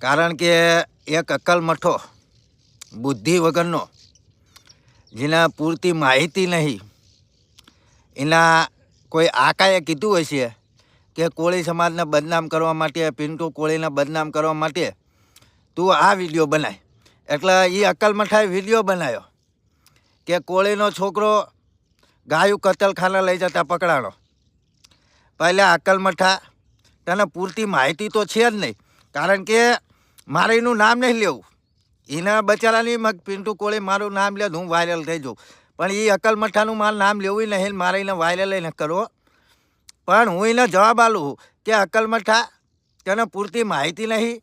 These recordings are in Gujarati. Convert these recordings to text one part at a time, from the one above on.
કારણ કે એક અક્કલ મઠો બુદ્ધિ વગરનો જેના પૂરતી માહિતી નહીં એના કોઈ આકાએ કીધું હશે કે કોળી સમાજને બદનામ કરવા માટે, પિન્ટુ કોળીને બદનામ કરવા માટે તું આ વિડીયો બનાય. એટલે એ અક્કલ મઠાએ વિડીયો બનાવ્યો કે કોળીનો છોકરો ગાયું કતલખાના લઈ જતા પકડાણો. પહેલાં અક્કલ મઠા તને પૂરતી માહિતી તો છે જ નહીં, કારણ કે મારે એનું નામ નહીં લેવું. એના બચારાની પિન્ટુ કોળી મારું નામ લે હું વાયરલ થઈ જાઉં, પણ એ અક્કલ મઠાનું મારું નામ લેવું નહીં, મારે એને વાયરલ ન કરવો. પણ હું એને જવાબ આલું કે અક્કલ મઠા તને પૂરતી માહિતી નહીં.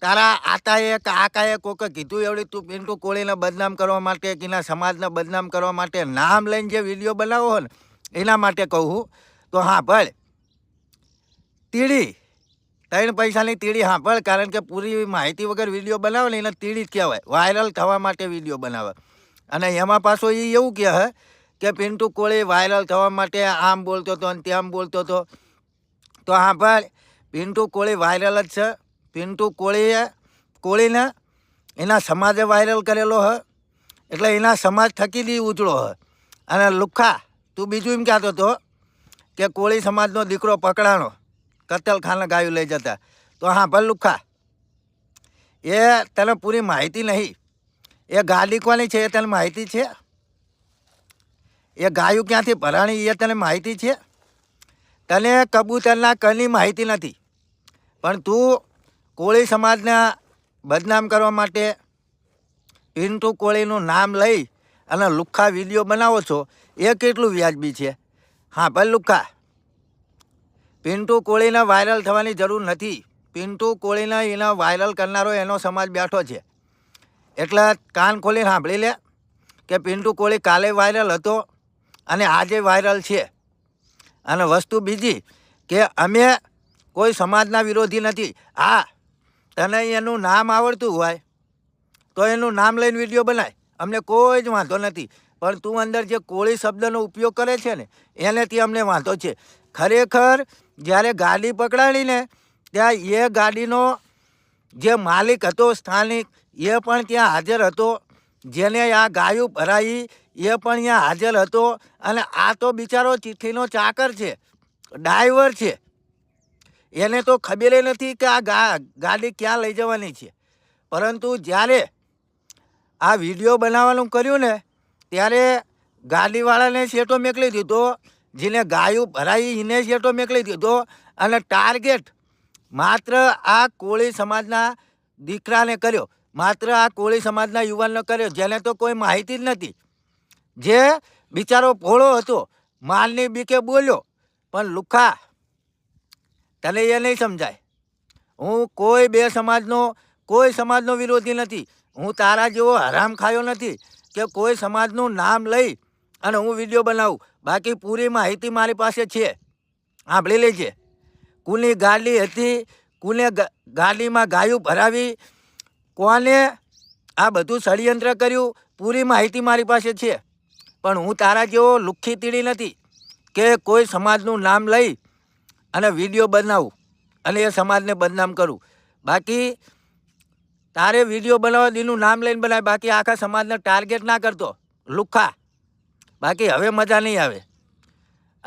તારા આતાએ આકાએ કોકે કીધું એવડી તું પિન્ટુ કોળીને બદનામ કરવા માટે કે એના સમાજને બદનામ કરવા માટે નામ લઈને જે વિડીયો બનાવો હોય ને એના માટે કહું તો હા ભળ તીડી 3 પૈસાની તીડી. હા ભળ, કારણ કે પૂરી માહિતી વગર વિડીયો બનાવે ને એને તીડી જ કહેવાય. વાયરલ થવા માટે વિડીયો બનાવે. અને એમાં પાછો એ એવું કહે કે પિન્ટુ કોળી વાયરલ થવા માટે આમ બોલતો હતો અને તેમ બોલતો હતો. તો હા ભળ, પિન્ટુ કોળી વાયરલ જ છે. પિન્ટુ કોળીને એના સમાજે વાયરલ કરેલો હ, એટલે એના સમાજ થકી દી ઉજળો હ. અને લુખ્ખા તું બીજું એમ કહેતો હતો કે કોળી સમાજનો દીકરો પકડાણો, કતલખાના ગાયું લઈ જતા. તો હા ભલે લુખ્ખા, એ તને પૂરી માહિતી નહીં. એ ગાડી કોની છે એ તને માહિતી છે? એ ગાયું ક્યાંથી ભરાણી એ તને માહિતી છે? તને કબૂતરના કની માહિતી નથી. પણ તું કોળી સમાજને બદનામ કરવા માટે પિન્ટુ કોળીનું નામ લઈ અને લુખ્ખા વિડીયો બનાવો છો, એ કેટલું વ્યાજબી છે? હા ભલે લુખ્ખા, પિન્ટુ કોળીને વાયરલ થવાની જરૂર નથી. પિન્ટુ કોળીને એને વાયરલ કરનારો એનો સમાજ બેઠો છે. એટલે કાન ખોલીને સાંભળી લે કે પિન્ટુ કોળી કાલે વાયરલ હતો અને આજે વાયરલ છે. અને વસ્તુ બીજી કે અમે કોઈ સમાજના વિરોધી નથી. હા, તને એનું નામ આવડતું હોય તો એનું નામ લઈને વિડીયો બનાય, અમને કોઈ જ વાંધો નથી. પણ તું અંદર જે કોળી શબ્દનો ઉપયોગ કરે છે ને એનેથી અમને વાંધો છે. ખરેખર જ્યારે ગાડી પકડાણીને ત્યાં એ ગાડીનો જે માલિક હતો સ્થાનિક એ પણ ત્યાં હાજર હતો. જેને આ ગાયું ભરાઈ એ પણ ત્યાં હાજર હતો. અને આ તો બિચારો ચિઠ્ઠીનો ચાકર છે, ડ્રાઈવર છે. એને તો ખબર નથી કે આ ગાડી ક્યાં લઈ જવાની છે. પરંતુ જ્યારે આ વિડીયો બનાવવાનું કર્યું ને ત્યારે ગાડીવાળાને શેટો મેકલી દીધો, જેને ગાયું ભરાઈ એને શેટો મેકલી દીધો. અને ટાર્ગેટ માત્ર આ કોળી સમાજના દીકરાને કર્યો, માત્ર આ કોળી સમાજના યુવાનને કર્યો, જેને તો કોઈ માહિતી જ નથી. જે બિચારો ભોળો હતો, માલની બીકે બોલ્યો. પણ લુખ્ખા, તને એ નહીં સમજાય. હું કોઈ સમાજનો વિરોધી નથી. હું તારા જેવો હરામ ખાયો નથી કે કોઈ સમાજનું નામ લઈ અને હું વિડીયો બનાવું. બાકી પૂરી માહિતી મારી પાસે છે, સાંભળી લેજે. કોની ગાડી હતી, કોને ગાડીમાં ગાયું ભરાવી, કોને આ બધું ષડયંત્ર કર્યું, પૂરી માહિતી મારી પાસે છે. પણ હું તારા જેવો લુખ્ખી તીડી નથી કે કોઈ સમાજનું નામ લઈ અને વિડીયો બનાવું અને એ સમાજને બદનામ કરું. બાકી તારે વિડીયો બનાવવા એનું નામ લઈને બનાવે, બાકી આખા સમાજને ટાર્ગેટ ના કરતો લુખ્ખા. બાકી હવે મજા નહીં આવે.